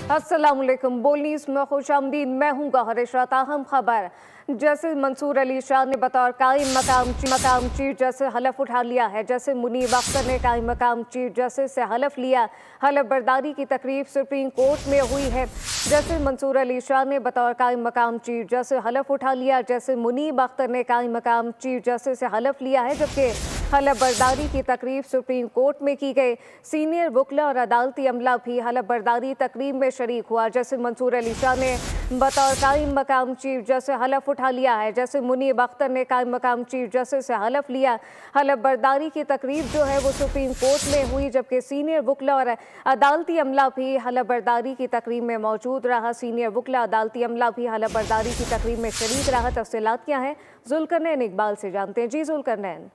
अस्सलाम वालेकुम। बोल न्यूज़ में खुशामदीद। मैं हूँ गौहर इशरत। अहम खबर, जैसे मंसूर अली शाह ने बतौर कायम मकाम चीफ जस्टिस हलफ उठा लिया है। जैसे मुनीब अख्तर ने कायम मकाम चीफ जस्टिस से हलफ लिया। हलफ बर्दारी की तकरीब सुप्रीम कोर्ट में हुई है। जैसे मंसूर अली शाह ने बतौर कायम मकाम चीफ जस्टिस हलफ उठा लिया। जैसे मुनीब अख्तर ने कायम मकाम चीफ जस्टिस से हलफ लिया है, जबकि हलफ बर्दारी की तकरीब सुप्रीम कोर्ट में की गई। सीनियर वकला और अदालती अमला भी हलफ बर्दारी तकरीब में शरीक हुआ। जैसे मंसूर अली शाह ने बतौर कायम मकाम चीफ जस्टिस हलफ उठा लिया है। जैसे मुनीब अख्तर ने कायम मकाम चीफ जस्टिस से हलफ लिया। हलफ बर्दारी की तकरीब जो है वो सुप्रीम कोर्ट में हुई, जबकि सीनियर वकला और अदालती अमला भी हलफ बर्दारी की तकरीब में मौजूद रहा। सीनियर वकला अदालती अमला भी हलफ बर्दारी की तकरीब में शरीक रहा। तफसीलात क्या है, जुल्करनैन इकबाल से जानते हैं। जी जुल्करनैन।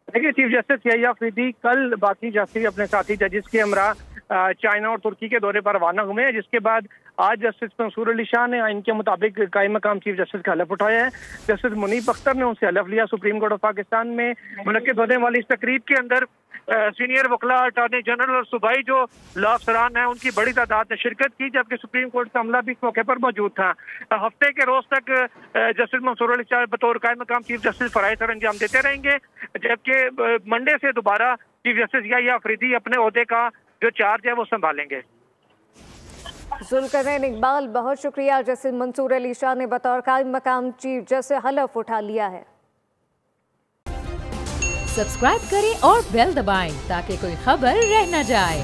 देखिए, चीफ जस्टिस याहिया अफरीदी कल बाकी जस्टिस अपने साथी जजेस के हमरा चाइना और तुर्की के दौरे पर रवाना हुए हैं, जिसके बाद आज जस्टिस मंसूर अली शाह ने इनके मुताबिक कायम मकाम चीफ जस्टिस का हलफ उठाया है। जस्टिस मुनीब अख्तर ने उनसे हलफ लिया। सुप्रीम कोर्ट ऑफ पाकिस्तान में मुनक्किद होने वाली इस तकरीब के अंदर सीनियर वकला, अटॉर्नी जनरल और सूबाई जो लॉ अफसरान हैं उनकी बड़ी तादाद ने शिरकत की, जबकि सुप्रीम कोर्ट का अमला भी इस मौके पर मौजूद था। हफ्ते के रोज तक जस्टिस मंसूर अली शाह बतौर कायम मकाम चीफ जस्टिस फराइज सर अंजाम देते रहेंगे, जबकि मंडे से दोबारा चीफ जस्टिस याहिया अफरीदी अपने ओहदे का जो चार्ज है वो संभालेंगे। जुल्करनैन इकबाल, बहुत शुक्रिया। जस्टिस मंसूर अली शाह ने बतौर कायम मकाम चीफ जस्टिस हलफ उठा लिया है। सब्सक्राइब करें और बेल दबाएं ताकि कोई खबर रह न जाए।